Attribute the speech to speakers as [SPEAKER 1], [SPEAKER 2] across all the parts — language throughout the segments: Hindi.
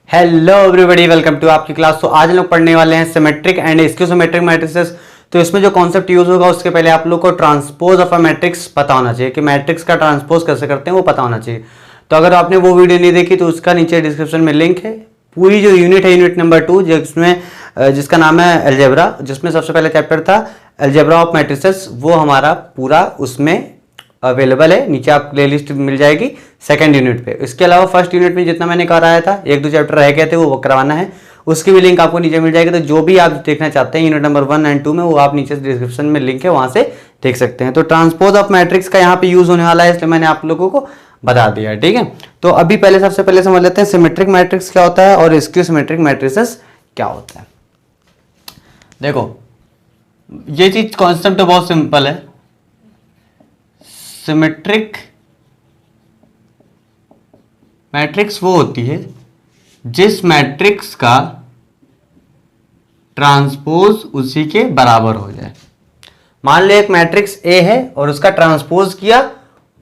[SPEAKER 1] हेलो एवरीबॉडी, वेलकम टू आपकी क्लास। तो आज हम लोग पढ़ने वाले हैं symmetric and skew symmetric matrices. तो इसमें जो कॉन्सेप्ट यूज होगा उसके पहले आप लोग को ट्रांसपोज ऑफ अ मैट्रिक्स पता होना चाहिए कि मैट्रिक्स का ट्रांसपोज कैसे करते हैं वो पता होना चाहिए। तो अगर आपने वो वीडियो नहीं देखी तो उसका नीचे डिस्क्रिप्शन में लिंक है। पूरी जो यूनिट है, यूनिट नंबर 2, जिसका नाम है अलजेब्रा, जिसमें सबसे पहले चैप्टर था अलजेब्रा ऑफ मैट्रिसेस, वो हमारा पूरा उसमें अवेलेबल है। नीचे आप प्लेलिस्ट मिल जाएगी सेकंड यूनिट पे। इसके अलावा फर्स्ट यूनिट में जितना मैंने कराया था, एक दो चैप्टर रह गए थे वो करवाना है, उसकी भी लिंक आपको नीचे मिल जाएगी। तो जो भी आप देखना चाहते हैं यूनिट नंबर 1 एंड 2 में, वो आप नीचे डिस्क्रिप्शन में लिंक है, वहां से देख सकते हैं। तो ट्रांसपोज ऑफ मैट्रिक्स का यहाँ पे यूज होने वाला है, इसलिए मैंने आप लोगों को बता दिया है। ठीक है, तो अभी सबसे पहले समझ लेते हैं सिमेट्रिक मैट्रिक्स क्या होता है और स्क्यू सिमेट्रिक मैट्रिसेस क्या होता है। देखो, ये चीज कॉन्सेप्ट बहुत सिंपल है। सिमेट्रिक मैट्रिक्स वो होती है जिस मैट्रिक्स का ट्रांसपोज उसी के बराबर हो जाए। मान लो एक मैट्रिक्स ए है और उसका ट्रांसपोज किया,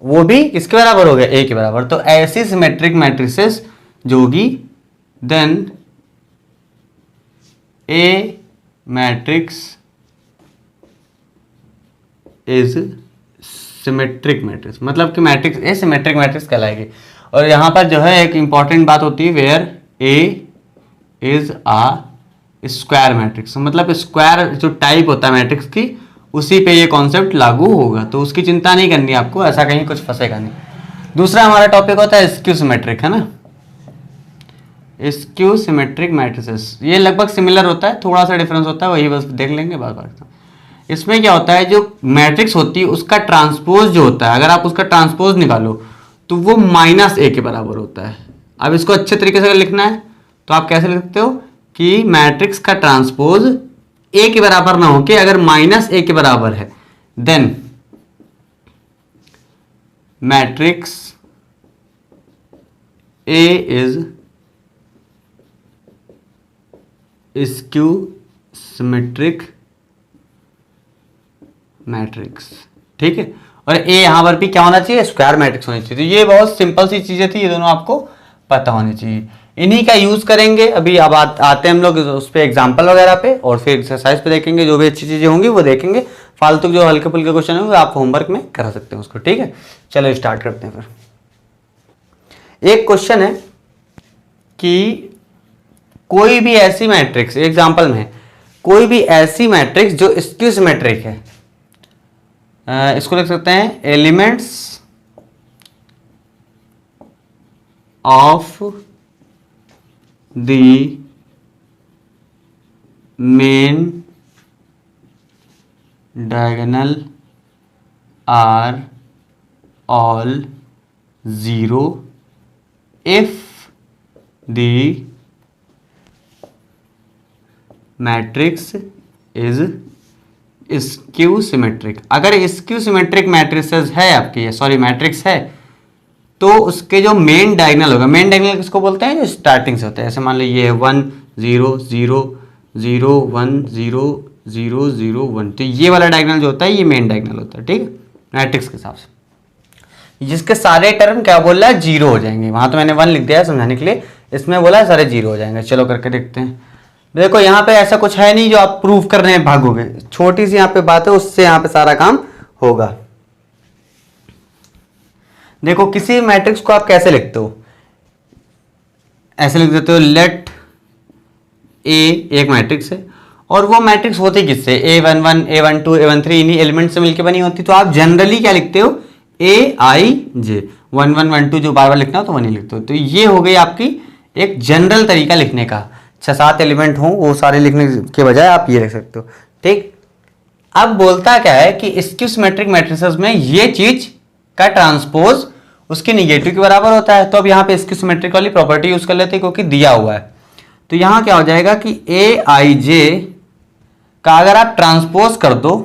[SPEAKER 1] वो भी किसके बराबर हो गया? ए के बराबर। तो ऐसी सिमेट्रिक मैट्रिसेस जो होगी, then A matrix is symmetric matrix, मतलब कि मैट्रिक्स ए सिमेट्रिक मैट्रिक्स कहलाएगी। और यहां पर जो है एक इंपॉर्टेंट बात होती है, where A is a square matrix, मतलब स्क्वायर जो टाइप होता है मैट्रिक्स की, उसी पे ये कॉन्सेप्ट लागू होगा। तो उसकी चिंता नहीं करनी आपको, ऐसा कहीं कुछ फंसेगा नहीं। दूसरा हमारा टॉपिक होता है स्क्यू सिमेट्रिक, है ना। स्क्यू सिमेट्रिक मैट्रिसेस ये लगभग सिमिलर होता है, थोड़ा सा डिफरेंस होता है, वही बस देख लेंगे बार बार। इसमें क्या होता है, जो मैट्रिक्स होती है उसका ट्रांसपोज जो होता है, अगर आप उसका ट्रांसपोज निकालो तो वो -a के बराबर होता है। अब इसको अच्छे तरीके से लिखना है तो आप कैसे लिख सकते हो कि मैट्रिक्स का ट्रांसपोज a के बराबर ना हो के अगर -a के बराबर है, then matrix a is skew symmetric matrix. ठीक है, और ए यहां पर भी क्या होना चाहिए? स्क्वायर मैट्रिक्स होनी चाहिए। तो ये बहुत सिंपल सी चीजें थी, ये दोनों आपको पता होनी चाहिए। इन्हीं का यूज करेंगे अभी। अब आते हैं हम लोग उस पर एग्जाम्पल वगैरह पे, और फिर एक्सरसाइज पे देखेंगे। जो भी अच्छी चीजें होंगी वो देखेंगे, फालतू जो हल्के फुल्के क्वेश्चन है वो आप होमवर्क में करा सकते हैं उसको। ठीक है, चलो स्टार्ट करते हैं। फिर एक क्वेश्चन है कि कोई भी ऐसी मैट्रिक्स, एग्जाम्पल में कोई भी ऐसी मैट्रिक्स जो स्क्यू सिमेट्रिक है, इसको लिख सकते हैं elements of the main diagonal are all 0 if the matrix is skew symmetric. अगर स्क्यू सिमेट्रिक मैट्रिसेस है आपकी, सॉरी मैट्रिक्स है, तो उसके जो मेन डायगोनल होगा, मेन डायगोनल किसको बोलते हैं? जो स्टार्टिंग से होता है। ऐसे मान लो ये 1 0 0 0 1 0 0 0 1, तो ये वाला डायगोनल जो होता है ये मेन डायगोनल होता है। ठीक है, मैट्रिक्स के हिसाब से, जिसके सारे टर्म क्या बोल रहा है? 0 हो जाएंगे। वहां तो मैंने 1 लिख दिया है समझाने के लिए, इसमें बोला है सारे 0 हो जाएंगे। चलो करके देखते हैं। देखो, यहाँ पे ऐसा कुछ है नहीं जो आप प्रूव करने भागोगे, छोटी सी यहाँ पे बात है, उससे यहाँ पे सारा काम होगा। देखो, किसी मैट्रिक्स को आप कैसे लिखते हो? ऐसे लिख देते हो, लेट ए एक मैट्रिक्स है, और वो मैट्रिक्स होती किससे? A11 A12 A13 इन्हीं एलिमेंट से मिलकर बनी होती। तो आप जनरली क्या लिखते हो? AIJ 1 1 1 2, जो बार बार लिखना हो तो वो नहीं लिखते हो। तो ये हो गई आपकी एक जनरल तरीका लिखने का। 6-7 एलिमेंट हो वो सारे लिखने के बजाय आप ये लिख सकते हो। ठीक, अब बोलता क्या है कि स्क्यू सिमेट्रिक मैट्रिसेस में ये चीज का ट्रांसपोज उसके निगेटिव के बराबर होता है। तो अब यहाँ पे स्क्यू सिमेट्रिक वाली प्रॉपर्टी यूज कर लेते हैं, क्योंकि दिया हुआ है। तो यहां क्या हो जाएगा कि AIJ का अगर आप ट्रांसपोज कर दो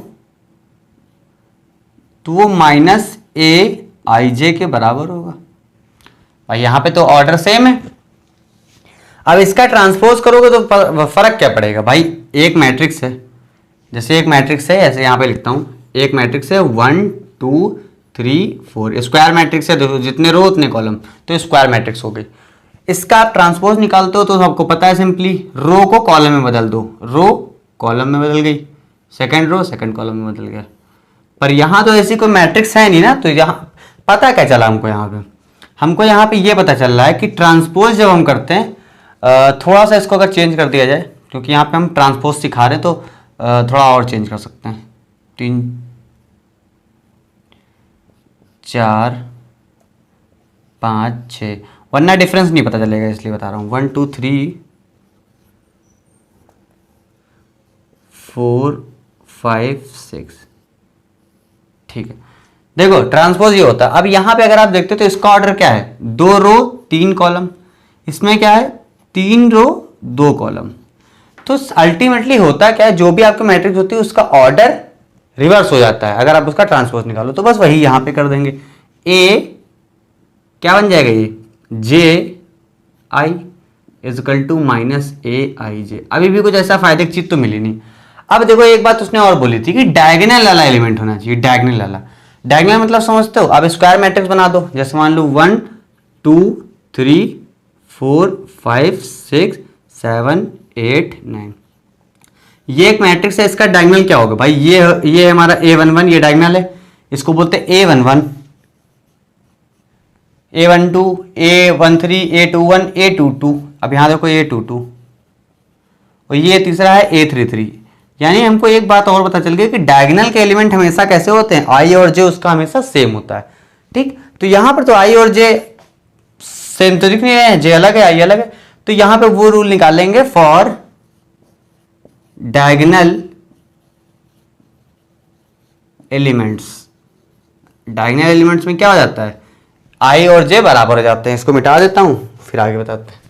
[SPEAKER 1] तो वो -AIJ के बराबर होगा। भाई यहां पे तो ऑर्डर सेम है। अब इसका ट्रांसपोज करोगे तो फर्क क्या पड़ेगा? भाई एक मैट्रिक्स है, जैसे एक मैट्रिक्स है, ऐसे यहां पे लिखता हूं, एक मैट्रिक्स है 1 2 3 4, स्क्वायर मैट्रिक्स है, देखो जितने रो उतने कॉलम, तो स्क्वायर मैट्रिक्स हो गई। इसका आप ट्रांसपोज निकालते हो तो आपको पता है सिंपली रो को कॉलम में बदल दो, रो कॉलम में बदल गई, सेकंड रो सेकंड कॉलम में बदल गया। पर यहाँ तो ऐसी कोई मैट्रिक्स है नहीं ना, तो यहाँ पता क्या चला हमको यहाँ पे ये पता चल रहा है कि ट्रांसपोज जब हम करते हैं, थोड़ा सा इसको अगर चेंज कर दिया जाए, क्योंकि यहाँ पे हम ट्रांसपोज सिखा रहे हैं तो थोड़ा और चेंज कर सकते हैं, 3 4 5 6, वरना डिफरेंस नहीं पता चलेगा इसलिए बता रहा हूँ। 1 2 3 4 5 6, ठीक है। देखो ट्रांसपोज ये होता है। अब यहाँ पे अगर आप देखते हो तो इसका ऑर्डर क्या है, 2 रो 3 कॉलम, इसमें क्या है 3 रो 2 कॉलम। तो अल्टीमेटली होता क्या है, जो भी आपकी मैट्रिक्स होती है उसका ऑर्डर रिवर्स हो जाता है अगर आप उसका ट्रांसपोज निकालो। तो बस वही यहाँ पे कर देंगे, ए क्या बन जाएगा, ये जे आई इजकल टू माइनस ए आई जे। अभी भी कुछ ऐसा फायदे की चीज तो मिली नहीं। अब देखो एक बात उसने और बोली थी कि डायगोनल वाला एलिमेंट होना चाहिए, डायगोनल वाला। डायगोनल मतलब समझते हो, अब स्क्वायर मैट्रिक्स बना दो, जैसे मान लो 1 2 3 4 5 6 7 8 9, ये एक मैट्रिक्स है, इसका डायगोनल क्या होगा भाई, ये हमारा a11, ये डायगोनल है, इसको बोलते हैं a11, a12 a13 a21 a22। अब यहां देखो a22, और ये तीसरा है a33। यानी हमको एक बात और पता चल गई कि डायगोनल के एलिमेंट हमेशा कैसे होते हैं, आई और जे उसका हमेशा सेम होता है, ठीक। तो यहां पर तो आई और जे सेम तो दिख नहीं रहे हैं, जे अलग है आई अलग है, तो यहां पे वो रूल निकालेंगे for diagonal elements. Diagonal elements में क्या हो जाता है, आई और जे बराबर हो जाते हैं। इसको मिटा देता हूं फिर आगे बताते हैं।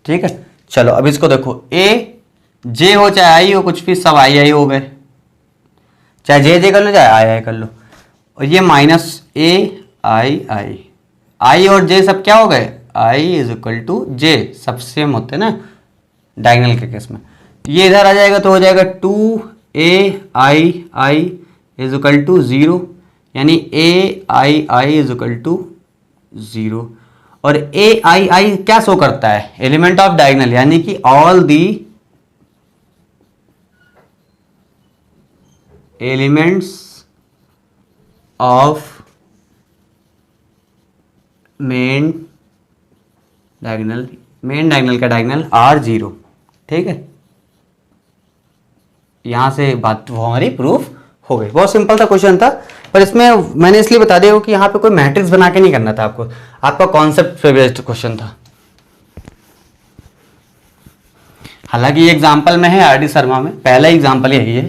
[SPEAKER 1] ठीक है, चलो अब इसको देखो, ए जे हो चाहे आई हो, कुछ भी सब आई आई हो गए, चाहे जे जे कर लो चाहे आई आई कर लो। और ये माइनस ए आई आई, आई और जे सब क्या हो गए, आई इज इक्वल टू जे, सब सेम होते हैं ना डायगोनल के केस में। ये इधर आ जाएगा तो हो जाएगा 2 ए आई आई इज इक्वल टू 0, यानी ए आई आई इज इक्वल टू 0। और ए आई आई क्या शो करता है, एलिमेंट ऑफ डायगोनल, यानी कि all the elements of main diagonal का डायगोनल आर 0, ठीक है। यहां से बात वो हमारी प्रूफ हो गई। बहुत सिंपल सा क्वेश्चन था, पर इसमें मैंने इसलिए बता दिया कि यहाँ पे कोई मैट्रिक्स बना के नहीं करना था आपको, आपका कॉन्सेप्ट पे बेस्ड क्वेश्चन था। हालांकि ये एग्जाम्पल में है आरडी शर्मा में, पहला एग्जाम्पल यही है,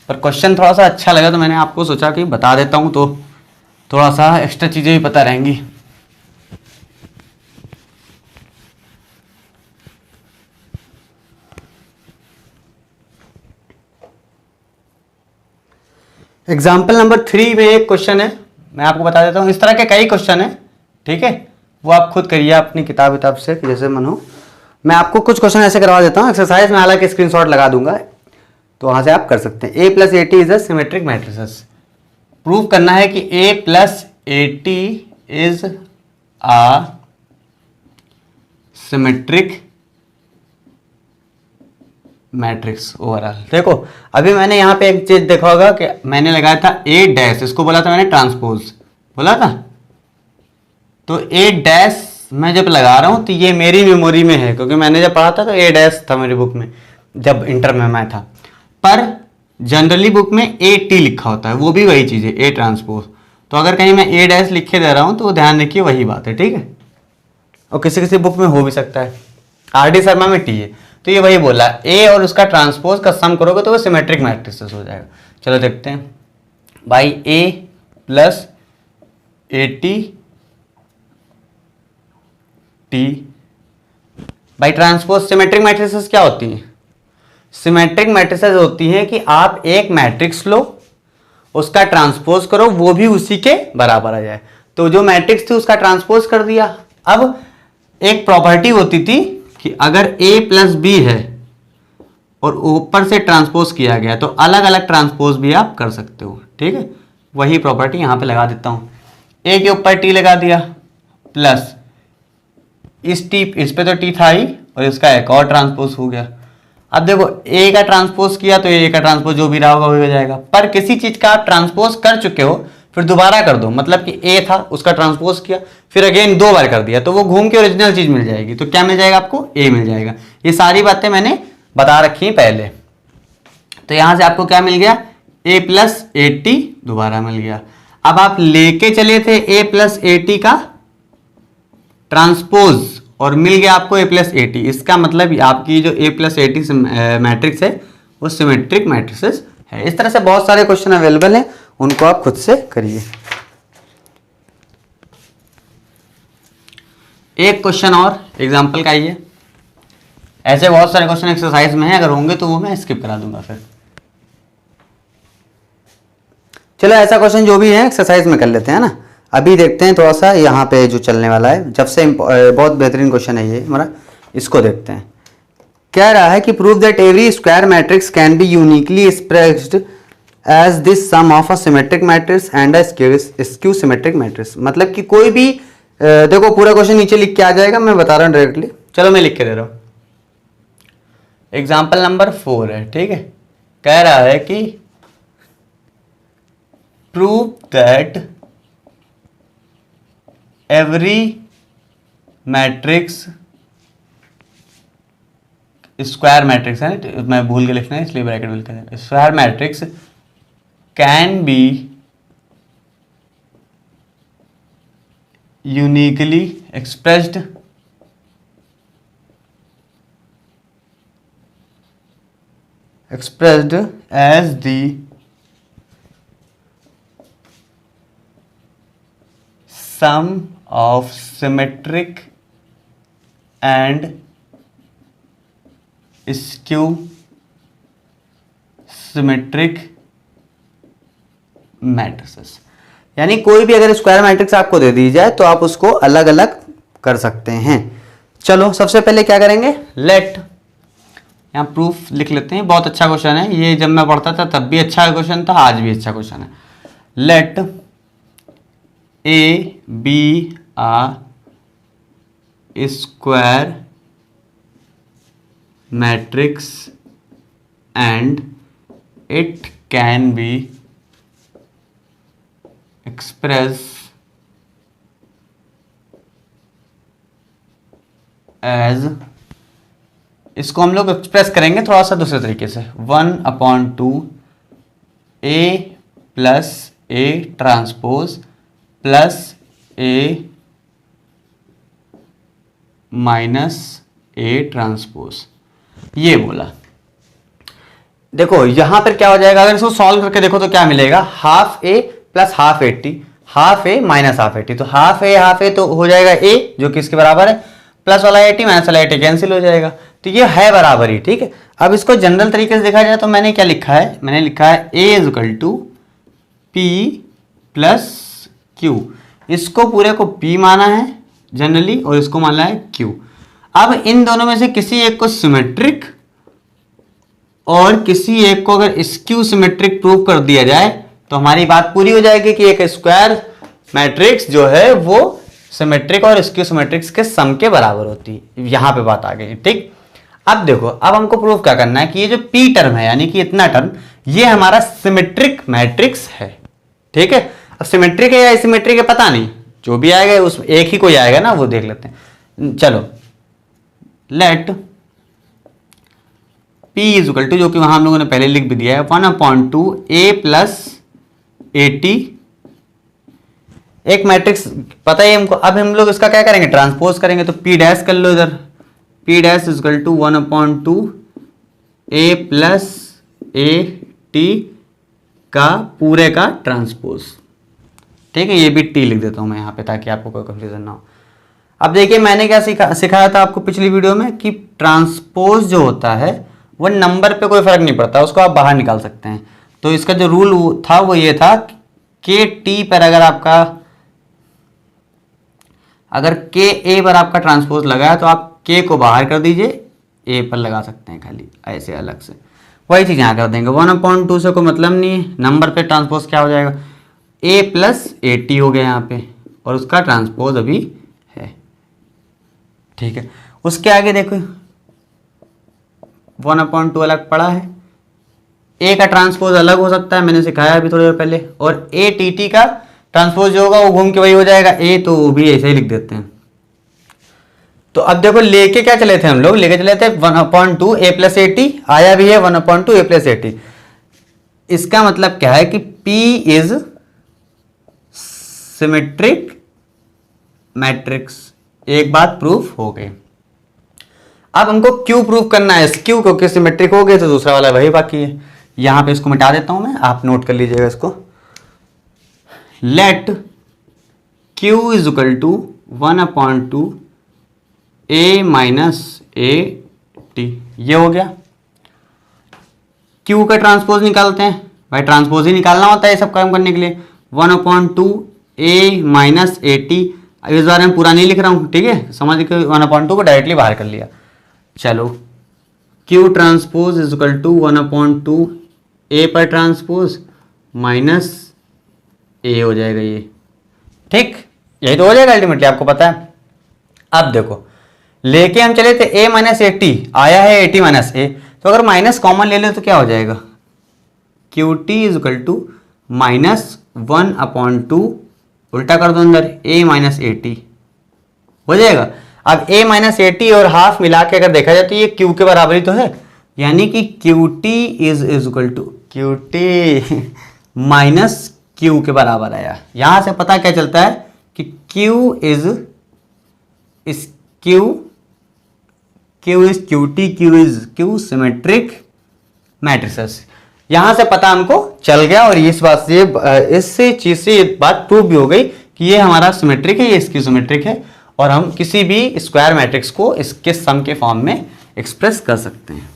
[SPEAKER 1] पर क्वेश्चन थोड़ा सा अच्छा लगा तो मैंने आपको सोचा कि बता देता हूँ, तो थोड़ा सा एक्स्ट्रा चीजें भी पता रहेंगी। एग्जाम्पल नंबर 3 में एक क्वेश्चन है, मैं आपको बता देता हूँ। इस तरह के कई क्वेश्चन है, ठीक है, वो आप खुद करिए अपनी किताब से जैसे मन हो। मैं आपको कुछ क्वेश्चन ऐसे करवा देता हूँ एक्सरसाइज में, हालांकि स्क्रीनशॉट लगा दूंगा तो वहां से आप कर सकते हैं। a plus A T is a symmetric matrices. Prove करना है कि a plus A T is a symmetric matrix overall. देखो अभी मैंने यहाँ पे एक चीज देखा होगा कि मैंने लगाया था ए डैश, इसको बोला था मैंने ट्रांसपोज बोला था, तो ए डैश मैं जब लगा रहा हूँ तो ये मेरी मेमोरी में है, क्योंकि मैंने जब पढ़ा था तो ए डैश था मेरी बुक में जब इंटर में मैं था, पर जनरली बुक में ए टी लिखा होता है, वो भी वही चीज़ है ए ट्रांसपोज। तो अगर कहीं मैं ए डैश लिखे दे रहा हूँ तो ध्यान रखिए वही बात है, ठीक है। और किसी किसी बुक में हो भी सकता है, आर डी शर्मा में टी है, तो ये वही बोला ए और उसका ट्रांसपोज का सम करोगे तो वो सिमेट्रिक मैट्रिसेस हो जाएगा। चलो देखते हैं भाई, ए प्लस ए टी टी भाई ट्रांसपोज। सिमेट्रिक मैट्रिसेस क्या होती हैं, सिमेट्रिक मैट्रिसेस होती हैं कि आप एक मैट्रिक्स लो, उसका ट्रांसपोज करो, वो भी उसी के बराबर आ जाए। तो जो मैट्रिक्स थी उसका ट्रांसपोज कर दिया। अब एक प्रॉपर्टी होती थी कि अगर a प्लस बी है और ऊपर से ट्रांसपोज किया गया तो अलग अलग ट्रांसपोज भी आप कर सकते हो, ठीक है। वही प्रॉपर्टी यहाँ पे लगा देता हूँ, ए के ऊपर टी लगा दिया प्लस इस टी, इस पे तो टी था ही और इसका एक और ट्रांसपोज हो गया। अब देखो ए का ट्रांसपोज किया तो ए का ट्रांसपोज जो भी रहा होगा वही हो जाएगा, पर किसी चीज का आप ट्रांसपोज कर चुके हो फिर दोबारा कर दो, मतलब कि ए था उसका ट्रांसपोज किया फिर अगेन 2 बार कर दिया तो वो घूम के ओरिजिनल चीज मिल जाएगी। तो क्या मिल जाएगा आपको, ए मिल जाएगा। ये सारी बातें मैंने बता रखी हैं पहले। तो यहां से आपको क्या मिल गया, ए प्लस ए टी दोबारा मिल गया। अब आप लेके चले थे ए प्लस ए टी का ट्रांसपोज और मिल गया आपको ए प्लस ए टी। इसका मतलब आपकी जो ए प्लस ए टी मैट्रिक्स है वो सिमेट्रिक मैट्रिक्स है। इस तरह से बहुत सारे क्वेश्चन अवेलेबल हैं, उनको आप खुद से करिए। एक क्वेश्चन और एग्जांपल का ही है, ऐसे बहुत सारे क्वेश्चन एक्सरसाइज में हैं, अगर होंगे तो वो मैं स्किप करा दूंगा फिर। चलो ऐसा क्वेश्चन जो भी है एक्सरसाइज में कर लेते हैं ना। अभी देखते हैं थोड़ा सा यहाँ पे जो चलने वाला है, जब से बहुत बेहतरीन क्वेश्चन है ये हमारा, इसको देखते हैं। कह रहा है कि prove that every square matrix can be uniquely expressed as this sum of a symmetric matrix and a skew symmetric matrix. मतलब कि कोई भी देखो पूरा क्वेश्चन नीचे लिख के आ जाएगा, मैं बता रहा हूँ डायरेक्टली। चलो मैं लिख के दे रहा हूँ। एग्जाम्पल नंबर 4 है, ठीक है। कह रहा है कि prove that every matrix, square matrix है, मैं भूल के लिखना है इसलिए ब्रैकेट में लिखा है, square matrix can be uniquely expressed as the sum of symmetric and skew symmetric matrices। यानी कोई भी अगर स्क्वायर मैट्रिक्स आपको दे दी जाए तो आप उसको अलग अलग कर सकते हैं। चलो सबसे पहले क्या करेंगे, लेट, यहाँ प्रूफ लिख लेते हैं। बहुत अच्छा क्वेश्चन है ये, जब मैं पढ़ता था तब भी अच्छा क्वेश्चन था, आज भी अच्छा क्वेश्चन है। Let A be a square matrix and it can be express as, इसको हम लोग एक्सप्रेस करेंगे थोड़ा सा दूसरे तरीके से, 1/2 A plus A transpose plus A minus A transpose, ये बोला। देखो यहां पर क्या हो जाएगा, अगर इसको सॉल्व करके देखो तो क्या मिलेगा, half A plus half A T, half A minus half A T, तो हाफ ए तो हो जाएगा ए जो कि इसके बराबर है, प्लस वाला ए टी माइनस वाला ए टी कैंसिल हो जाएगा, तो ये है बराबर ही, ठीक है। अब इसको जनरल तरीके से देखा जाए तो मैंने क्या लिखा है, मैंने लिखा है A is equal to P plus Q. इसको पूरे को पी माना है जनरली और इसको माना है क्यू। अब इन दोनों में से किसी एक को सिमेट्रिक और किसी एक को अगर स्क्यू सिमेट्रिक प्रूव कर दिया जाए तो हमारी बात पूरी हो जाएगी कि एक स्क्वायर मैट्रिक्स जो है वो सिमेट्रिक और स्क्यू सिमेट्रिक्स के सम के बराबर होती है। यहां पे बात आ गई, ठीक। अब देखो, अब हमको प्रूव क्या करना है कि ये जो पी टर्म है यानी कि इतना टर्म, ये हमारा सिमेट्रिक मैट्रिक्स है, ठीक है। अब सिमेट्रिक है या एसिमेट्रिक है पता नहीं, जो भी आएगा उस एक ही कोई आएगा ना, वो देख लेते हैं। चलो let P is equal to, जो कि वहां हम लोगों ने पहले लिख भी दिया है, 1/2 ए प्लस ए टी, एक मैट्रिक्स पता है हमको। अब हम लोग इसका क्या करेंगे, ट्रांसपोज करेंगे, तो P डैश कर लो इधर, P dash is equal to 1/2 A plus A T का पूरे का ट्रांसपोज, ठीक है। ये भी टी लिख देता हूं मैं यहाँ पे ताकि आपको कोई कंफ्यूजन ना हो। अब देखिए मैंने क्या सिखाया था आपको पिछली वीडियो में कि ट्रांसपोज जो होता है वो नंबर पे कोई फर्क नहीं पड़ता, उसको आप बाहर निकाल सकते हैं। तो इसका जो रूल था वो ये था कि टी पर अगर के ए पर आपका ट्रांसपोज लगा है तो आप के को बाहर कर दीजिए, ए पर लगा सकते हैं खाली ऐसे अलग से। वही चीज़ यहाँ कर देंगे, 1/2 से कोई मतलब नहीं है, नंबर पे ट्रांसपोज क्या हो जाएगा, ए प्लस ए टी हो गया यहाँ पे, और उसका ट्रांसपोज अभी है। ठीक है, उसके आगे देखो 1/2 अलग पड़ा है, ए का ट्रांसपोज अलग हो सकता है, मैंने सिखाया अभी थोड़ी देर पहले, और ए टी टी का ट्रांसपोज जो होगा वो घूम के वही हो जाएगा ए, तो वो भी ऐसे ही लिख देते हैं। तो अब देखो लेके क्या चले थे हम लोग, लेके चले थे 1/2 ए प्लस ए टी, आया भी है 1/2 ए प्लस ए टी। इसका मतलब क्या है कि P इज सिमेट्रिक मैट्रिक्स। एक बात प्रूफ हो गई। अब हमको Q प्रूफ करना है, इस Q क्योंकि सिमेट्रिक हो गए तो दूसरा वाला वही बाकी है। यहां पे इसको मिटा देता हूं मैं, आप नोट कर लीजिएगा इसको। Let Q is equal to 1/2 a minus A T, ये हो गया। Q का ट्रांसपोज निकालते हैं भाई, ट्रांसपोज ही निकालना होता है सब काम करने के लिए। 1/2 a माइनस ए टी, इस बारे में पूरा नहीं लिख रहा हूं, ठीक है, समझ के 1/2 को डायरेक्टली बाहर कर लिया। चलो Q transpose is equal to 1/2 a पर ट्रांसपोज माइनस ए हो जाएगा ये, ठीक, यही तो हो जाएगा अल्टीमेटली, आपको पता है। अब देखो लेके हम चले थे a माइनस ए टी, आया है ए टी माइनस ए, तो अगर माइनस कॉमन ले ले तो क्या हो जाएगा, Q T is equal to minus 1/2, उल्टा कर दो अंदर a माइनस ए टी हो जाएगा। अब a माइनस ए टी और हाफ मिला के अगर देखा जाए तो ये q के बराबर ही तो है, यानी कि Q T is equal to Q T minus Q के बराबर आया। यहां से पता क्या चलता है कि q is Q T, Q is skew symmetric matrices. यहां से पता हमको चल गया, और इस बात से इस चीज से ये बात प्रूव भी हो गई कि ये हमारा सिमेट्रिक है, ये इसकी सिमेट्रिक है, और हम किसी भी स्क्वायर मैट्रिक्स को इसके सम के फॉर्म में एक्सप्रेस कर सकते हैं।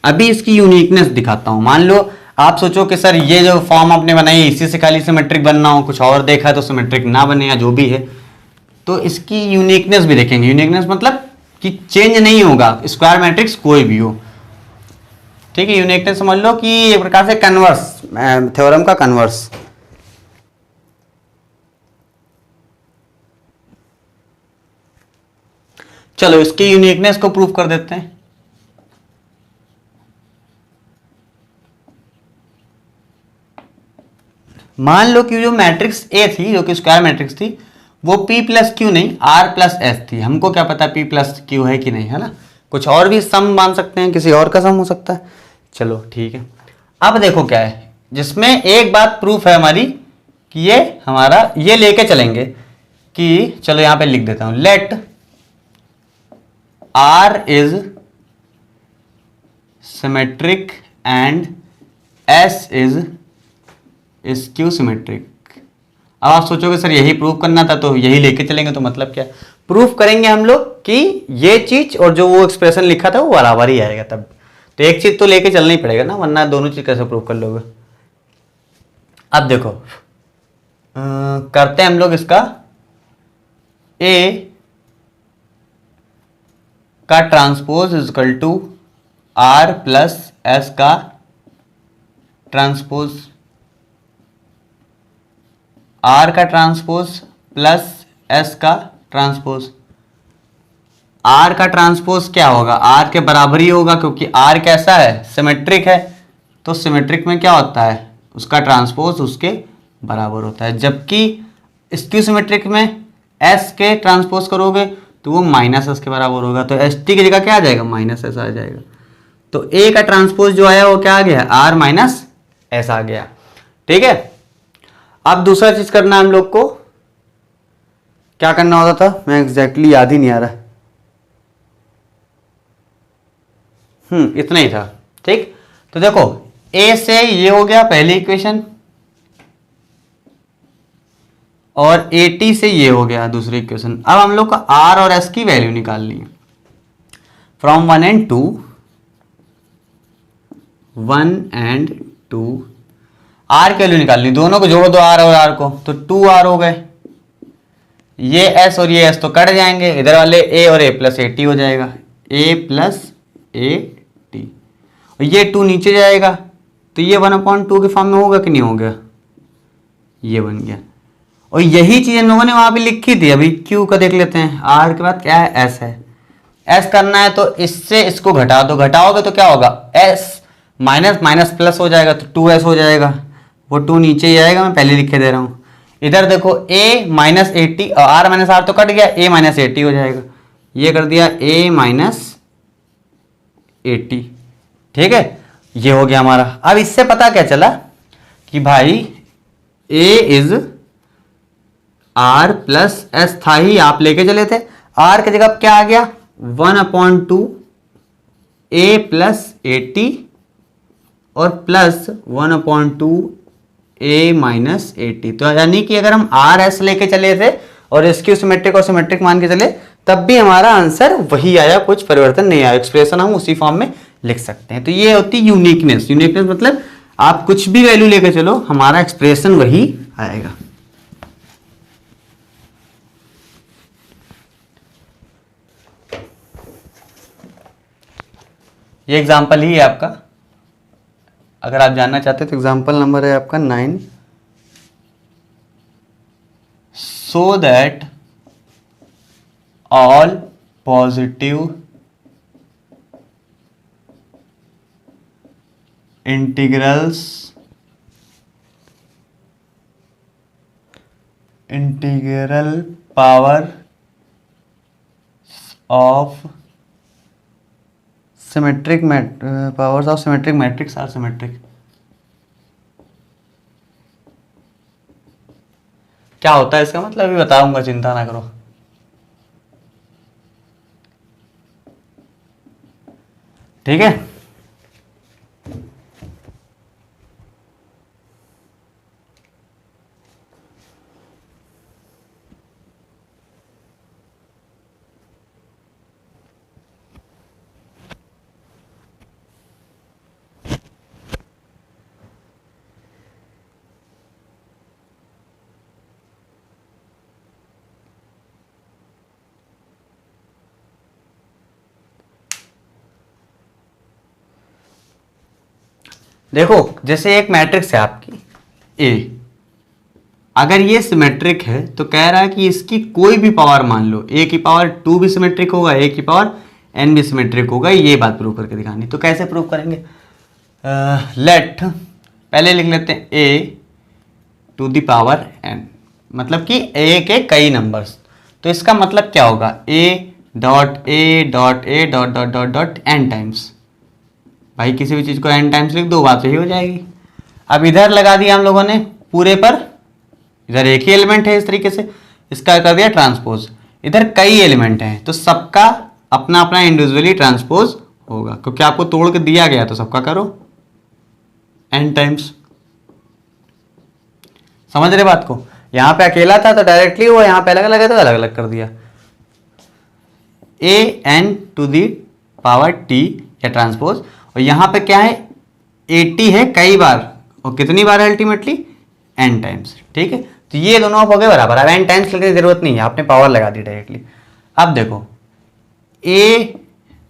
[SPEAKER 1] अभी इसकी यूनिकनेस दिखाता हूं। मान लो आप सोचो कि सर ये जो फॉर्म आपने बनाई इसी से खाली सिमेट्रिक बनना हो, कुछ और देखा तो सिमेट्रिक ना बने या जो भी है, तो इसकी यूनिकनेस भी देखेंगे। यूनिकनेस मतलब कि चेंज नहीं होगा स्क्वायर मैट्रिक्स कोई भी हो, ठीक है। यूनिकनेस समझ लो कि एक प्रकार से कन्वर्स, थ्योरम का कन्वर्स। चलो इसकी यूनिकनेस को प्रूव कर देते हैं। मान लो कि जो मैट्रिक्स ए थी, जो कि स्क्वायर मैट्रिक्स थी, वो P प्लस क्यू नहीं R प्लस एस थी। हमको क्या पता P प्लस क्यू है कि नहीं, है ना, कुछ और भी सम मान सकते हैं, किसी और का सम हो सकता है। चलो ठीक है, अब देखो क्या है, जिसमें एक बात प्रूफ है हमारी कि ये हमारा, ये लेके चलेंगे कि चलो यहां पे लिख देता हूं, let R is symmetric and S is skew symmetric. अब आप सोचोगे सर यही प्रूफ करना था तो यही लेके चलेंगे, तो मतलब क्या प्रूफ करेंगे हम लोग कि ये चीज और जो वो एक्सप्रेशन लिखा था वो बराबर ही आएगा। तब तो एक चीज तो लेके चलना ही पड़ेगा ना, वरना दोनों चीज कैसे प्रूफ कर लोगे। अब देखो करते हैं हम लोग इसका, ए का transpose is equal to R plus S का ट्रांसपोज, R का ट्रांसपोज प्लस S का ट्रांसपोज। R का ट्रांसपोज क्या होगा, R के बराबर ही होगा, क्योंकि R कैसा है, सिमेट्रिक है, तो सिमेट्रिक में क्या होता है, उसका ट्रांसपोज उसके बराबर होता है। जबकि स्क्यू सिमेट्रिक में S के ट्रांसपोज करोगे तो वो माइनस एस के बराबर होगा, तो एस टी की जगह क्या आ जाएगा, माइनस एस आ जाएगा। तो A का ट्रांसपोज जो आया वो क्या आ गया, R माइनस एस आ गया, ठीक है। अब दूसरा चीज करना है हम लोग को, क्या करना होता था, मैं एग्जैक्टली याद ही नहीं आ रहा। इतना ही था, ठीक। तो देखो A से ये हो गया पहली इक्वेशन, और AT से ये हो गया दूसरी इक्वेशन। अब हम लोग को R और S की वैल्यू निकालनी है फ्रॉम 1 and 2, 1 and 2। R की वैल्यू निकालनी, दोनों को जोड़ दो R और R को, तो 2R हो गए। ये S और ये S तो कट जाएंगे, इधर वाले A और A प्लस ए टी हो जाएगा, A प्लस ए टी, और ये 2 नीचे जाएगा, तो ये 1/2 के फॉर्म में होगा कि नहीं हो गया, ये बन गया। और यही चीज इन लोगों ने वहां पे लिखी थी। अभी क्यू का देख लेते हैं, आर के बाद क्या है, एस है। एस करना है तो इससे इसको घटा दो, घटाओगे तो क्या होगा, एस माइनस माइनस प्लस हो जाएगा तो 2s हो जाएगा, वो 2 नीचे ही आएगा, मैं पहले लिख के दे रहा हूं। इधर देखो a minus 80, R minus R तो कट गया, a माइनस 80 हो जाएगा। ये कर दिया a माइनस 80, ठीक है, ये हो गया हमारा। अब इससे पता क्या चला कि भाई a is R plus S था ही, आप लेके चले थे, आर की जगह क्या आ गया 1/2 a प्लस 80 और प्लस 1/2 a माइनस 80। तो यानी कि अगर हम आर एस लेके चले थे और इसकी सिमेट्रिक और सिमेट्रिक मान के चले, तब भी हमारा आंसर वही आया, कुछ परिवर्तन नहीं आया, एक्सप्रेशन हम उसी फॉर्म में लिख सकते हैं। तो ये होती यूनिकनेस। यूनिकनेस मतलब आप कुछ भी वैल्यू लेके चलो, हमारा एक्सप्रेशन वही आएगा। ये एग्जाम्पल ही है आपका, अगर आप जानना चाहते हैं तो एग्जाम्पल नंबर है आपका 9। So that all positive integral power of symmetric powers of symmetric matrix are symmetric. क्या होता है इसका मतलब अभी बताऊंगा, चिंता ना करो। ठीक है, देखो जैसे एक मैट्रिक्स है आपकी ए, अगर ये सिमेट्रिक है तो कह रहा है कि इसकी कोई भी पावर मान लो, ए की पावर 2 भी सिमेट्रिक होगा, ए की पावर n भी सिमेट्रिक होगा, ये बात प्रूव करके दिखानी। तो कैसे प्रूव करेंगे, लेट पहले लिख लेते हैं a to the power n, मतलब कि a के कई नंबर्स। तो इसका मतलब क्या होगा, a dot a dot a dot dot dot dot n times. भाई किसी भी चीज को n टाइम्स लिख दो, बात सही हो जाएगी। अब इधर लगा दिया हम लोगों ने पूरे पर, इधर एक ही एलिमेंट है, इस तरीके से इसका कर दिया ट्रांसपोज। इधर कई एलिमेंट हैं तो सबका अपना अपना इंडिविजुअली ट्रांसपोज होगा, क्योंकि आपको तोड़ के दिया गया तो सबका करो n टाइम्स। समझ रहे बात को, यहां पे अकेला था तो डायरेक्टली वो यहां पे अलग अलग है तो अलग अलग कर दिया। a n to the power t या ट्रांसपोज, और यहां पे क्या है 80 है कई बार, और कितनी बार है अल्टीमेटली n टाइम्स। ठीक है, तो ये दोनों आप हो गए बराबर। अब n टाइम्स लिखने की जरूरत नहीं है, आपने पावर लगा दी डायरेक्टली। अब देखो a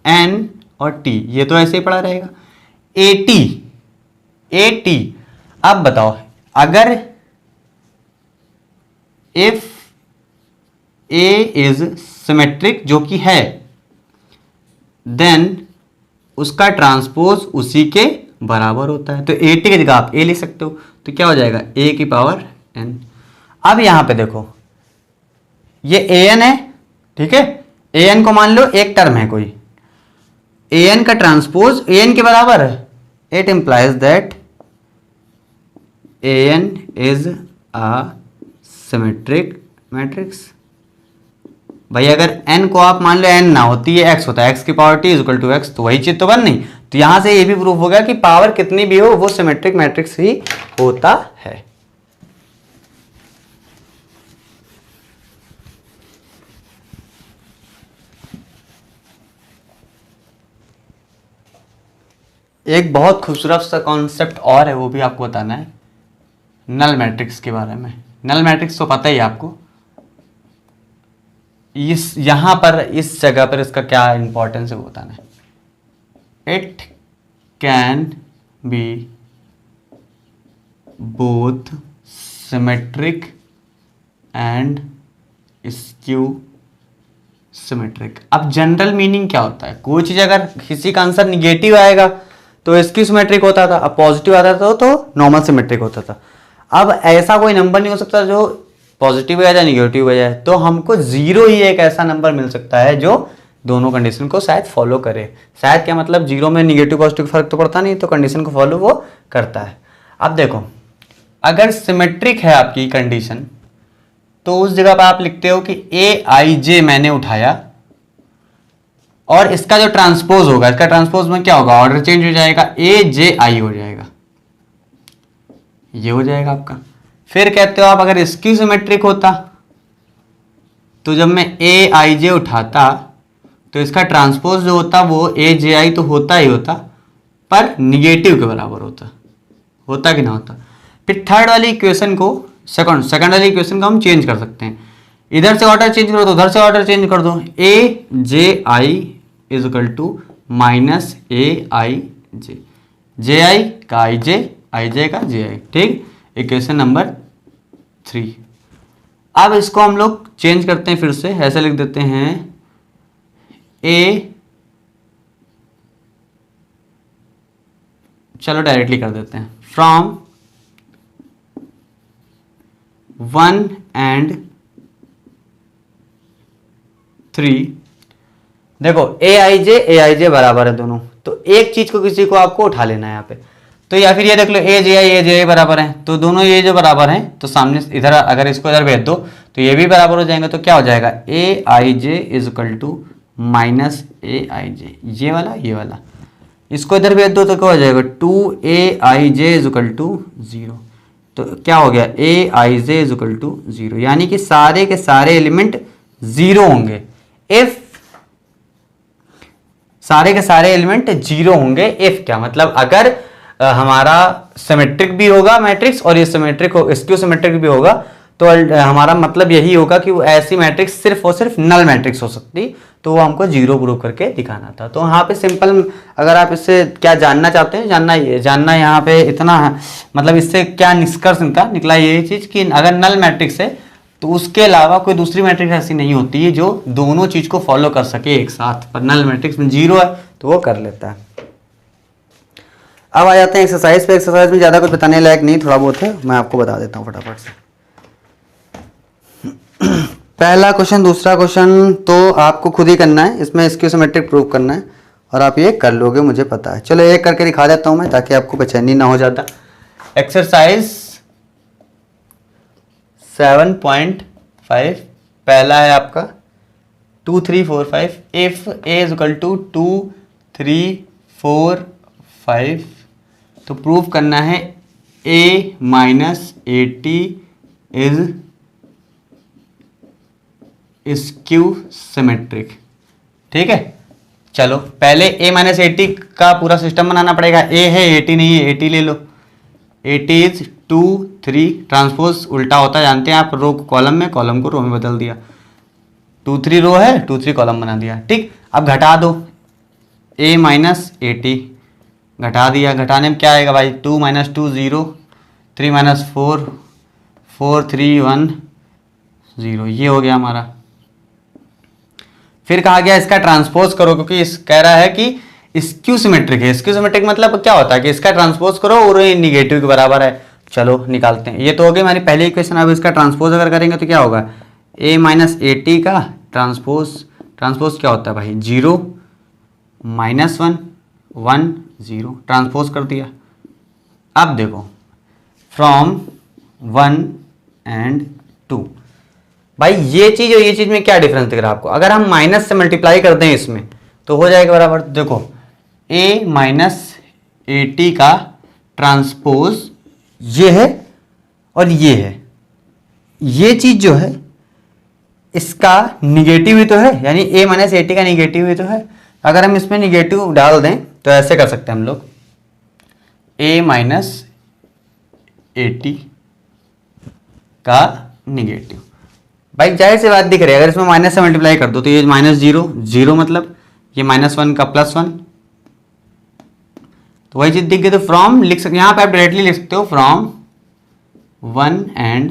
[SPEAKER 1] n और t, ये तो ऐसे ही पड़ा रहेगा। 80 अब बताओ, अगर इफ a इज सिमेट्रिक, जो कि है, देन उसका ट्रांसपोज उसी के बराबर होता है। तो 80 की जगह आप a लिख सकते हो, तो क्या हो जाएगा a की पावर n। अब यहां पे देखो ये an है, ठीक है, an को मान लो एक टर्म है कोई, an का ट्रांसपोज an के बराबर है। It implies that an is a symmetric matrix. भाई अगर n को आप मान लो n ना होती है x होता है, x की power t is equal to x, तो वही चीज तो बन नहीं। तो यहां से ये भी प्रूफ हो गया कि पावर कितनी भी हो वो सिमेट्रिक मैट्रिक्स ही होता है। एक बहुत खूबसूरत सा कॉन्सेप्ट और है, वो भी आपको बताना है, नल मैट्रिक्स के बारे में। नल मैट्रिक्स तो पता ही आपको, इस यहां पर इस जगह पर इसका क्या इंपॉर्टेंस है वो बताना है। It can B both symmetric and skew symmetric. अब जनरल मीनिंग क्या होता है, कोई चीज अगर किसी का आंसर निगेटिव आएगा तो स्क्यू सिमेट्रिक होता था, अब पॉजिटिव आता था तो नॉर्मल सिमेट्रिक होता था। अब ऐसा कोई नंबर नहीं हो सकता जो पॉजिटिव आ जाए निगेटिव आ जाए, तो हमको जीरो ही एक ऐसा नंबर मिल सकता है जो दोनों कंडीशन को शायद फॉलो करे। शायद क्या मतलब, जीरो में निगेटिव पॉजिटिव फर्क तो पड़ता नहीं, तो कंडीशन को फॉलो वो करता है। अब देखो, अगर सिमेट्रिक है आपकी कंडीशन तो उस जगह पर आप लिखते हो कि ए आई जे मैंने उठाया, और इसका जो ट्रांसपोज होगा, इसका ट्रांसपोज में क्या होगा, ऑर्डर चेंज हो जाएगा, ए जे आई हो जाएगा, ये हो जाएगा आपका। फिर कहते हो आप अगर स्क्यू सिमेट्रिक होता तो जब मैं ए आई जे उठाता तो इसका ट्रांसपोज जो होता वो ए जे आई तो होता ही होता, पर निगेटिव के बराबर होता कि ना होता। फिर थर्ड वाली इक्वेशन को सेकंड वाली इक्वेशन को हम चेंज कर सकते हैं, इधर से ऑर्डर चेंज कर दो, उधर से ऑर्डर चेंज कर दो, ए जे I is equal to minus ए आई जे, जे आई का आई जे का जे आई, ठीक। Equation number 3। अब इसको हम लोग चेंज करते हैं, फिर से ऐसे लिख देते हैं, ए, चलो डायरेक्टली कर देते हैं, फ्रॉम 1 and 3। देखो ए आई जे बराबर है दोनों, तो एक चीज को किसी को आपको उठा लेना है यहाँ पे। तो या फिर ये देख लो ए जे आई बराबर है, तो दोनों ये जो बराबर हैं तो सामने इधर अगर इसको इधर भेज दो तो ये भी बराबर हो जाएंगे, तो क्या हो जाएगा, ए आई जे इज इक्वल टू माइनस ए आई जे, ये वाला इसको इधर भेज दो तो क्या हो जाएगा, 2 ए आई जे इज इक्वल टू 0। तो क्या हो गया, ए आई जे इज इक्वल टू 0, यानी कि सारे के सारे एलिमेंट 0 होंगे इफ सारे के सारे एलिमेंट 0 होंगे। इफ क्या मतलब, अगर हमारा सिमेट्रिक भी होगा मैट्रिक्स और ये सिमेट्रिक हो, स्क्यू सिमेट्रिक भी होगा, तो हमारा मतलब यही होगा कि वो ऐसी मैट्रिक्स सिर्फ और सिर्फ नल मैट्रिक्स हो सकती, तो वो हमको 0 प्रूव करके दिखाना था। तो यहाँ पे सिंपल, अगर आप इससे क्या जानना चाहते हैं, जानना यहाँ पे इतना है, मतलब इससे क्या निष्कर्ष इनका निकला, यही चीज़ कि अगर नल मैट्रिक्स है तो उसके अलावा कोई दूसरी मैट्रिक्स ऐसी नहीं होती है जो दोनों चीज़ को फॉलो कर सके एक साथ, पर नल मैट्रिक्स में 0 है तो वो कर लेता है। अब आ जाते हैं एक्सरसाइज पे। एक्सरसाइज में ज़्यादा कुछ बताने लायक नहीं, थोड़ा बहुत है, मैं आपको बता देता हूँ फटाफट से। पहला क्वेश्चन, दूसरा क्वेश्चन तो आपको खुद ही करना है, इसमें स्क्यू सिमेट्रिक प्रूव करना है और आप ये कर लोगे, मुझे पता है। चलो एक करके दिखा देता हूँ मैं, ताकि आपको बेचैनी ना हो जाता। एक्सरसाइज 7.5 पहला है आपका 2 3 4 5 if A is equal to 2 3 4 5, तो प्रूव करना है a minus 80 is skew symmetric, ठीक है। चलो पहले a माइनस 80 का पूरा सिस्टम बनाना पड़ेगा, a है 80 नहीं है, 80 ले लो, 80 इज 2 3, ट्रांसपोज उल्टा होता है जानते हैं आप, रो को कॉलम में, कॉलम को रो में बदल दिया, 2 3 रो है 2 3 कॉलम बना दिया, ठीक। अब घटा दो, a माइनस 80 घटा दिया, घटाने में क्या आएगा भाई, 2 माइनस 2 0, 3 माइनस 4 4 3 1 0, ये हो गया हमारा। फिर कहा गया इसका ट्रांसपोज करो, क्योंकि इस कह रहा है कि स्क्यू सिमेट्रिक है। स्क्यू सिमेट्रिक मतलब क्या होता है कि इसका ट्रांसपोज करो और ये निगेटिव के बराबर है। चलो निकालते हैं, ये तो हो गई हमारी पहली इक्वेशन। अब इसका ट्रांसपोज अगर करेंगे तो क्या होगा, a माइनस 80 का ट्रांसपोज क्या होता है भाई, 0 माइनस 1 1 0, ट्रांसपोज कर दिया। अब देखो फ्रॉम 1 and 2, भाई ये चीज और ये चीज में क्या डिफरेंस दिख रहा है आपको, अगर हम माइनस से मल्टीप्लाई करते हैं इसमें तो हो जाएगा बराबर, देखो a माइनस 80 का ट्रांसपोज ये है और ये है, ये चीज जो है इसका निगेटिव ही तो है, यानी a माइनस 80 का निगेटिव ही तो है। अगर हम इसमें निगेटिव डाल दें तो ऐसे कर सकते हैं हम लोग, a माइनस 80 का निगेटिव, भाई जाहिर सी बात दिख रही है, अगर इसमें माइनस से मल्टीप्लाई कर दो तो ये माइनस 0 0, मतलब ये माइनस 1 का प्लस 1, तो वही चीज दिख गई। तो फ्रॉम लिख सकते, यहाँ पे आप डायरेक्टली लिख सकते हो फ्रॉम 1 and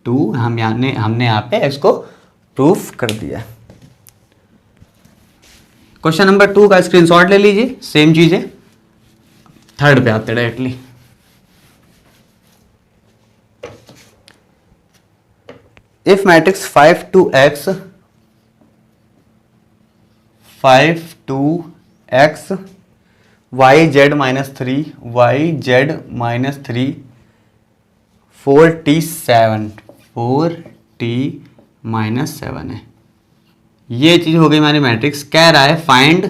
[SPEAKER 1] 2 हमने यहाँ पे इसको प्रूफ कर दिया। क्वेश्चन नंबर 2 का स्क्रीनशॉट ले लीजिए, सेम चीज है। थर्ड पे आते directly. If matrix 5 to x y z minus 3 y z minus 3 4t minus 7 है। ये चीज हो गई हमारी मैट्रिक्स। कह रहा है find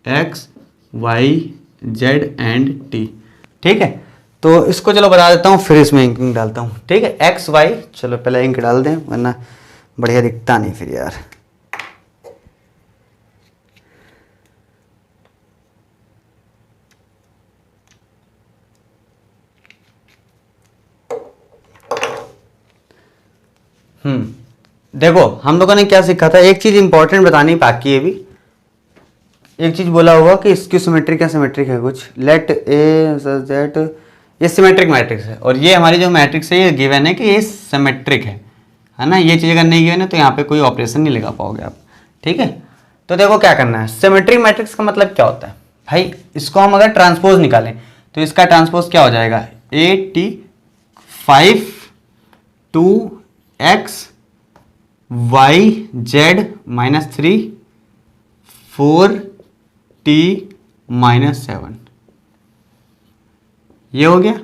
[SPEAKER 1] x y z and t। ठीक है, तो इसको चलो बता देता हूँ, फिर इसमें इंक डालता हूँ। ठीक है, x y, चलो पहले इंक डाल दें वरना बढ़िया दिखता नहीं फिर यार। देखो हम लोगों ने क्या सीखा था, एक चीज इंपॉर्टेंट बतानी बाकी है भी। एक चीज बोला हुआ कि इसकी सिमेट्रिक या सिमेट्रिक है कुछ, लेट ए दैट, ये सिमेट्रिक मैट्रिक्स है और ये हमारी जो मैट्रिक्स है ये गिवन है कि ये सिमेट्रिक है ना। ये चीज अगर नहीं गिवन है तो यहाँ पे कोई ऑपरेशन नहीं लगा पाओगे आप। ठीक है, तो देखो क्या करना है। सिमेट्रिक मैट्रिक्स का मतलब क्या होता है भाई, इसको हम अगर ट्रांसपोज निकालें तो इसका ट्रांसपोज क्या हो जाएगा, AT 5 2 x y z minus 3 4t minus 7। ये हो गया।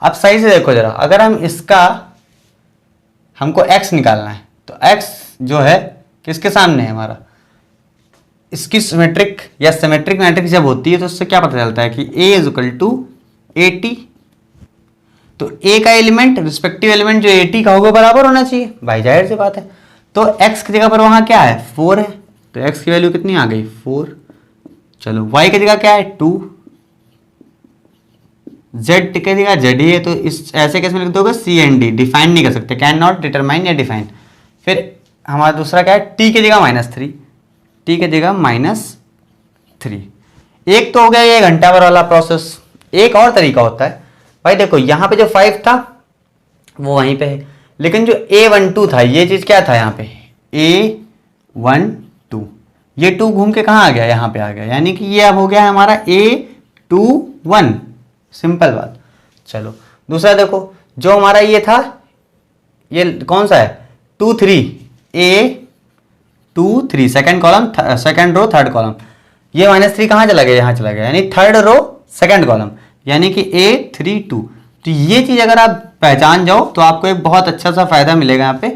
[SPEAKER 1] अब सही से देखो जरा, अगर हम इसका हमको x निकालना है तो x जो है किसके सामने है हमारा, इसकी सिमेट्रिक या सिमेट्रिक मैट्रिक्स जब होती है तो उससे क्या पता चलता है कि A is equal to AT। तो A का एलिमेंट रिस्पेक्टिव एलिमेंट जो AT का होगा बराबर होना चाहिए भाई, जाहिर सी बात है। तो x की जगह पर वहां क्या है, 4 है, तो x की वैल्यू कितनी आ गई, 4। चलो y की जगह क्या है, 2, z की जगह z ही है, तो इस ऐसे केस में लिख दोगे C एंड D, डिफाइन नहीं कर सकते, कैन नॉट डिटरमाइन या डिफाइन। फिर हमारा दूसरा क्या है, t की जगह -3, t की जगह -3। एक तो हो गया ये घंटा भर वाला प्रोसेस। एक और तरीका होता है भाई, देखो यहाँ पे जो 5 था वो वहीं पे है, लेकिन जो A12 था, ये चीज क्या था यहाँ पे, A12, ये 2 घूम के कहाँ आ गया, यहाँ पे आ गया, यानी कि ये अब हो गया हमारा A21। सिंपल बात। चलो दूसरा देखो, जो हमारा ये था, ये कौन सा है, 2 3, A2 3, second column, second row third column, ये -3 कहाँ चला गया, यहाँ चला गया, यानी थर्ड रो सेकेंड कॉलम, यानी कि A32। तो ये चीज अगर आप पहचान जाओ तो आपको एक बहुत अच्छा सा फायदा मिलेगा यहाँ पे,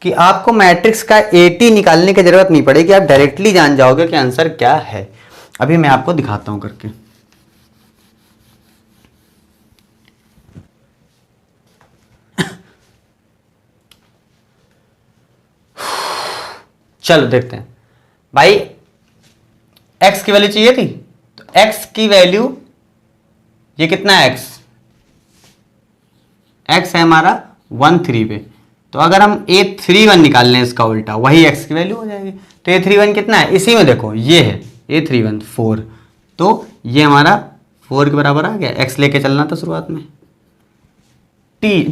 [SPEAKER 1] कि आपको मैट्रिक्स का AT निकालने की जरूरत नहीं पड़ेगी, आप डायरेक्टली जान जाओगे कि आंसर क्या है। अभी मैं आपको दिखाता हूं करके। चलो देखते हैं भाई, x की वैल्यू चाहिए थी, तो x की वैल्यू ये कितना है, x है हमारा 1 3 पे, तो अगर हम A31 निकाल लें इसका उल्टा, वही x की वैल्यू हो जाएगी। तो A31 कितना है, इसी में देखो ये है A31 4, तो ये हमारा 4 के बराबर आ गया। x लेके चलना था शुरुआत में। t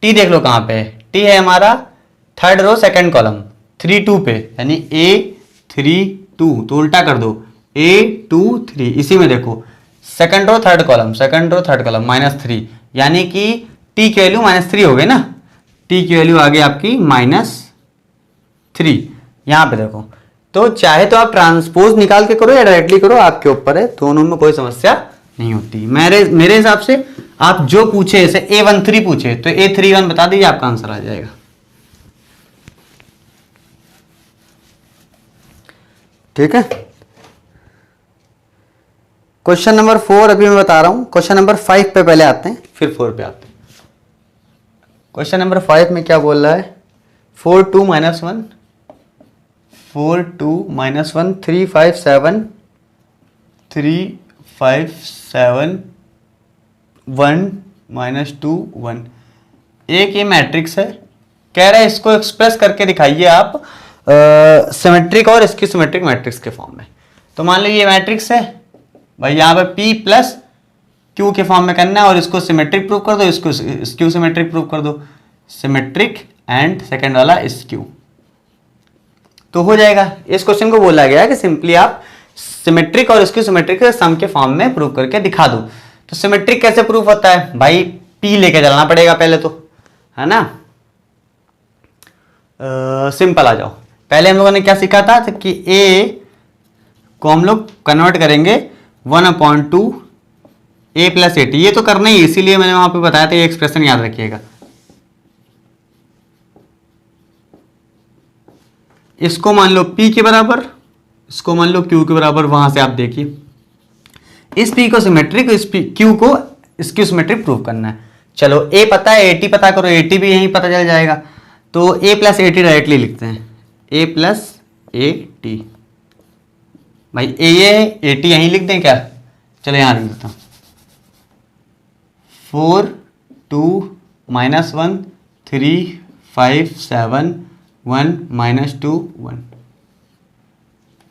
[SPEAKER 1] देख लो कहाँ पे है, t है हमारा थर्ड रो सेकंड कॉलम 3 2 पे, यानी A32, तो उल्टा कर दो A23, इसी में देखो सेकंड रो थर्ड कॉलम -3, यानी कि t की वैल्यू -3 हो गई ना, t की वैल्यू आ गई आपकी -3। यहां पे देखो, तो चाहे तो आप ट्रांसपोज निकाल के करो या डायरेक्टली करो, आपके ऊपर है, दोनों में कोई समस्या नहीं होती। मेरे हिसाब से आप जो पूछे, जैसे A13 पूछे तो A31 बता दीजिए, आपका आंसर आ जाएगा। ठीक है, क्वेश्चन नंबर 4 अभी मैं बता रहा हूं। क्वेश्चन नंबर 5 पे पहले आते हैं, फिर 4 पे आते हैं। क्वेश्चन नंबर 5 में क्या बोल रहा है, 4 2 -1 4 2 -1 3 5 7 3 5 7 1 -2 1। एक ये मैट्रिक्स है, कह रहा है इसको एक्सप्रेस करके दिखाइए आप सिमेट्रिक और इसकी सिमेट्रिक मैट्रिक्स के फॉर्म में। तो मान लो ये मैट्रिक्स है भाई, यहाँ पे P प्लस क्यू के फॉर्म में करना है और इसको सिमेट्रिक प्रूव कर दो, इसको स्क्यू सिमेट्रिक प्रूव कर दो, सिमेट्रिक एंड सेकंड वाला स्क्यू, तो हो जाएगा। इस क्वेश्चन को बोला गया है कि सिंपली आप सिमेट्रिक और स्क्यू सिमेट्रिक के सम के फॉर्म में प्रूव करके दिखा दो। तो सिमेट्रिक कैसे प्रूफ होता है भाई, पी लेके चलना पड़ेगा पहले तो, है ना। सिंपल आ जाओ, पहले हम लोगों ने क्या सीखा था कि ए को हम लोग कन्वर्ट करेंगे 1/2 ए प्लस ए टी, ये तो करना ही, इसीलिए मैंने वहां पे बताया था, ये एक्सप्रेशन याद रखिएगा। इसको मान लो p के बराबर, इसको मान लो q के बराबर, वहां से आप देखिए इस p को सिमेट्रिक, इस q को स्क्यू सिमेट्रिक प्रूव करना है। चलो a पता है, at पता करो, at भी यहीं पता चल जाएगा, तो a plus A T directly लिखते हैं, a प्लस ए टी, भाई a ये है, at यहीं लिख दें क्या, चलो यहां लिख देता हूं, 4 2 -1 3 5 7 1 -2 1,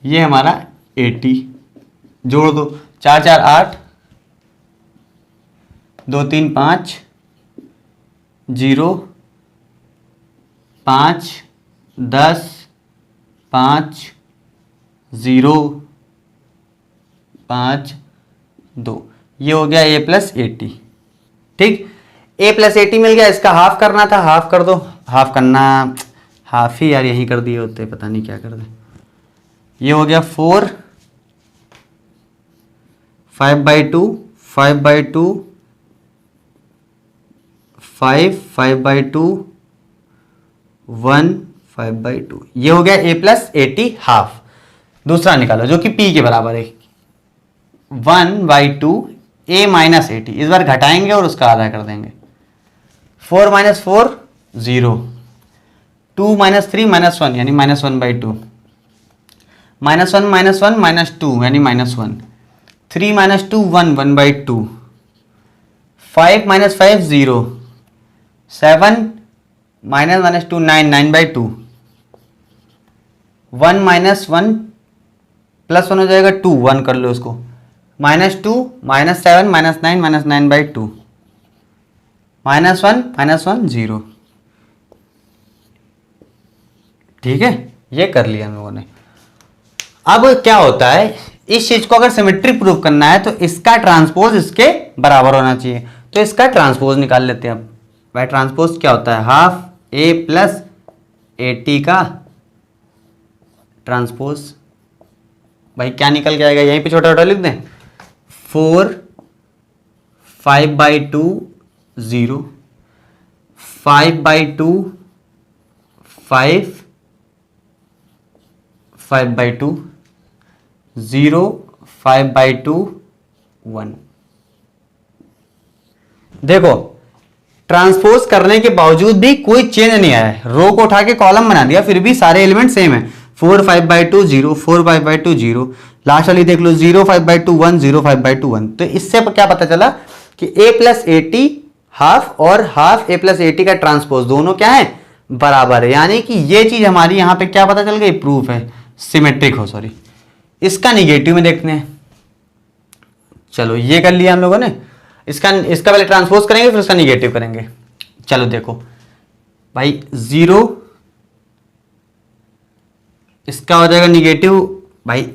[SPEAKER 1] ये हमारा 80, जोड़ दो, 4 4 8 2 3 5 0 5 10 5 0 5 2, ये हो गया a प्लस ए टी। ठीक, a प्लस ए टी मिल गया, इसका हाफ करना था, हाफ कर दो, हाफ करना, हाफ ही यार यहीं कर दिए होते, पता नहीं क्या कर दे। ये हो गया 4 5/2 5/2 5 5/2 1 5/2, ये हो गया a plus A T half. दूसरा निकालो जो कि p के बराबर है 1/2 a माइनस ए टी, इस बार घटाएंगे और उसका आधा कर देंगे, 4 - 4 0, 2 - 3 -1 यानी -1/2, -1 -1 -2 यानी -1, 3 - 2 1 1/2, 5 - 5 0, 7 -2 9 9/2, 1 - 1 +1 हो जाएगा 2, 1 कर लो इसको, -2 -7 -9 -9/2, -1 0। ठीक है, ये कर लिया हम लोगों ने। अब क्या होता है, इस चीज को अगर सिमेट्रिक प्रूफ करना है तो इसका ट्रांसपोज इसके बराबर होना चाहिए, तो इसका ट्रांसपोज निकाल लेते हैं। अब भाई ट्रांसपोज क्या होता है, half a plus A T का ट्रांसपोज, भाई क्या निकल के आएगा, यहीं पे छोटा छोटा लिख दें, 4 5/2 0, 5/2 5 5/2 0 5/2 1। देखो ट्रांसपोज करने के बावजूद भी कोई चेंज नहीं आया है, रो को उठा के कॉलम बना दिया, फिर भी सारे एलिमेंट सेम है, 4 5/2 0 4 5/2 0, लास्ट वाली देख लो 0 5/2 1 0 5/2 1। तो इससे क्या पता चला कि a plus A T half और half a plus A T का ट्रांसपोज दोनों क्या है, बराबर है, यानी कि ये चीज हमारी यहां पे क्या पता चल गई, प्रूफ है, सिमेट्रिक हो, सॉरी। इसका निगेटिव में देखते हैं, चलो ये कर लिया हम लोगों ने, इसका पहले ट्रांसपोज करेंगे फिर उसका निगेटिव करेंगे। चलो देखो भाई 0, इसका हो जाएगा निगेटिव, भाई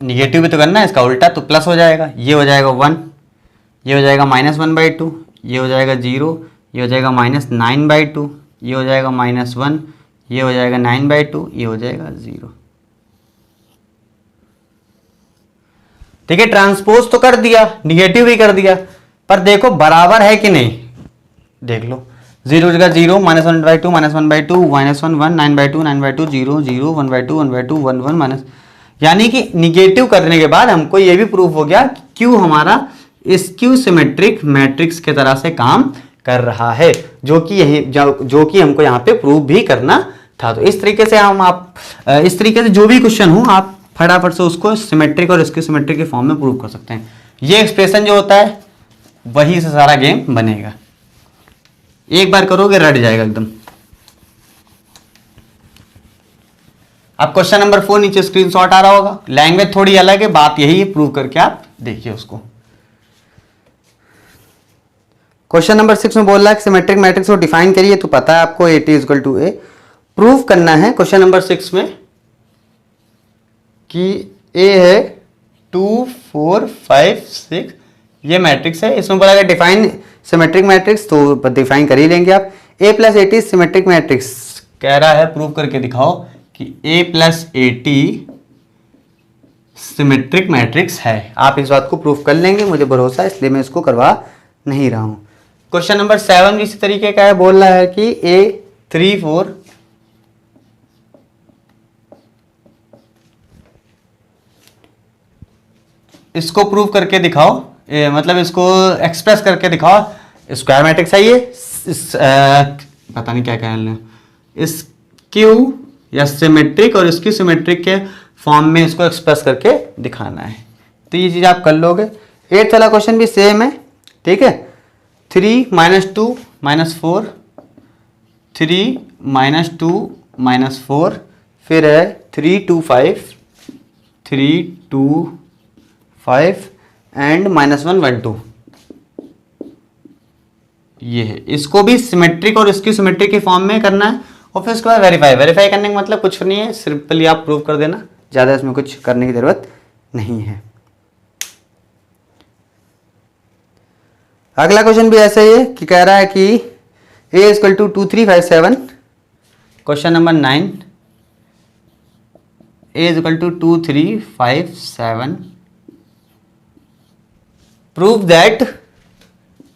[SPEAKER 1] निगेटिव भी तो करना है, इसका उल्टा तो प्लस हो जाएगा, ये हो जाएगा 1, ये हो जाएगा -1/2, ये हो जाएगा 0, ये हो जाएगा -9/2, ये हो जाएगा -1, ये हो जाएगा 9/2, ये हो जाएगा 0। ठीक है, ट्रांसपोज तो कर दिया, निगेटिव भी कर दिया, पर देखो बराबर है कि नहीं, देख लो 0 जगह 0 -1/2 -1/2 -1 1 9/2 9/2 0 0 1/2 1/2 1 1 माइनस, यानी कि निगेटिव करने के बाद हमको ये भी प्रूफ हो गया कि क्यू हमारा स्क्यू सिमेट्रिक मैट्रिक्स के तरह से काम कर रहा है, जो कि हमको यहाँ पे प्रूफ भी करना था। तो इस तरीके से इस तरीके से जो भी क्वेश्चन हो आप फटाफट से उसको सिमेट्रिक और स्क्यू सिमेट्रिक के फॉर्म में प्रूव कर सकते हैं। ये एक्सप्रेशन जो होता है वही से सारा गेम बनेगा, एक बार करोगे रट जाएगा एकदम। अब क्वेश्चन नंबर 4 नीचे स्क्रीनशॉट आ रहा होगा, लैंग्वेज थोड़ी अलग है, बात यही है, प्रूव करके आप देखिए उसको। क्वेश्चन नंबर 6 में बोल रहा है सिमेट्रिक मैट्रिक्स को डिफाइन करिए, तो पता है आपको AT equal to A। Prove करना है क्वेश्चन नंबर 6 में कि A है 2 4 5 6 ये मैट्रिक्स है। इसमें बोला गया डिफाइन सिमेट्रिक मैट्रिक्स, तो डिफाइन कर ही लेंगे आप। A plus AT symmetric matrix कह रहा है, प्रूव करके दिखाओ कि A plus AT symmetric matrix है। आप इस बात को प्रूव कर लेंगे, मुझे भरोसा है, इसलिए मैं इसको करवा नहीं रहा हूं। क्वेश्चन नंबर 7 भी इसी तरीके का है, बोल रहा है कि A 3 4 इसको प्रूव करके दिखाओ, मतलब इसको एक्सप्रेस करके दिखाओ। स्क्वायर मैट्रिक्स है ये, पता नहीं क्या कह रहे हैं, इस क्यू या सिमेट्रिक और इसकी सिमेट्रिक के फॉर्म में इसको एक्सप्रेस करके दिखाना है। तो ये चीज आप कर लोगे। 8th वाला क्वेश्चन भी सेम है, ठीक है। 3 - 2 - 4 3 - 2 - 4 फिर है 3 2 5 3 2 5 एंड -1 1 2। ये है, इसको भी सिमेट्रिक और इसकी सिमेट्रिक के फॉर्म में करना है और फिर उसके बाद वेरीफाई करने का मतलब कुछ नहीं है, सिंपली आप प्रूव कर देना, ज़्यादा इसमें कुछ करने की ज़रूरत नहीं है। अगला क्वेश्चन भी ऐसा ही है कि कह रहा है कि A equal to 2 3 5 7। Question number 9 A equal to 2 3 5 7 prove that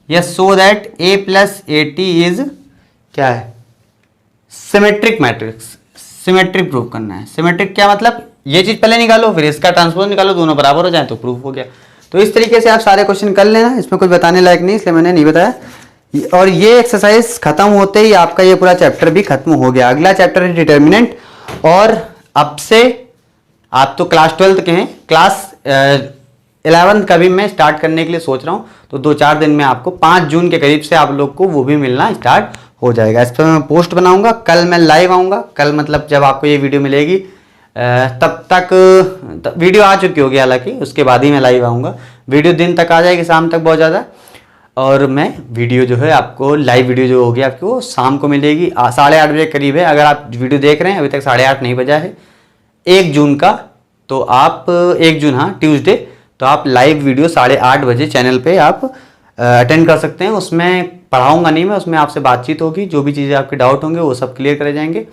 [SPEAKER 1] या so that A plus AT is क्या है, सिमेट्रिक मैट्रिक्स। सिमेट्रिक प्रूव करना है। सिमेट्रिक क्या मतलब, ये चीज पहले निकालो फिर इसका ट्रांसपोज निकालो, दोनों बराबर हो जाए तो प्रूफ हो गया। तो इस तरीके से आप सारे क्वेश्चन कर लेना, इसमें कुछ बताने लायक नहीं, इसलिए मैंने नहीं बताया। और ये एक्सरसाइज खत्म होते ही आपका ये पूरा चैप्टर भी खत्म हो गया। अगला चैप्टर है डिटर्मिनेंट, और अब से आप तो क्लास 12 के हैं, क्लास 11 का भी मैं स्टार्ट करने के लिए सोच रहा हूँ। तो 2-4 दिन में आपको 5 जून के करीब से आप लोग को वो भी मिलना स्टार्ट हो जाएगा। इस पर मैं पोस्ट बनाऊंगा, कल मैं लाइव आऊँगा। कल मतलब जब आपको ये वीडियो मिलेगी तब तक वीडियो आ चुकी होगी, हालांकि उसके बाद ही मैं लाइव आऊँगा। वीडियो दिन तक आ जाएगी, शाम तक बहुत ज़्यादा। और मैं वीडियो जो है आपको लाइव वीडियो जो होगी आपकी वो शाम को मिलेगी 8:30 बजे करीब है। अगर आप वीडियो देख रहे हैं अभी तक 8:30 नहीं बजा है 1 जून का, तो आप 1 जून हाँ ट्यूसडे, तो आप लाइव वीडियो 8:30 बजे चैनल पे आप अटेंड कर सकते हैं। उसमें पढ़ाऊंगा नहीं मैं, उसमें आपसे बातचीत होगी, जो भी चीज़ें आपके डाउट होंगे वो सब क्लियर करे जाएंगे,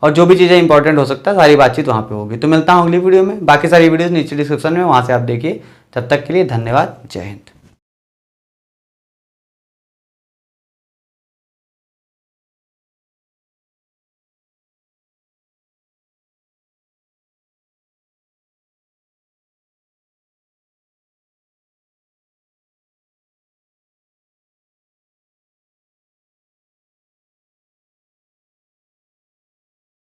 [SPEAKER 1] और जो भी चीज़ें इंपॉर्टेंट हो सकता है सारी बातचीत वहाँ पे होगी। तो मिलता हूँ अगली वीडियो में, बाकी सारी वीडियोस नीचे डिस्क्रिप्शन में, वहाँ से आप देखिए। तब तक के लिए धन्यवाद, जय हिंद।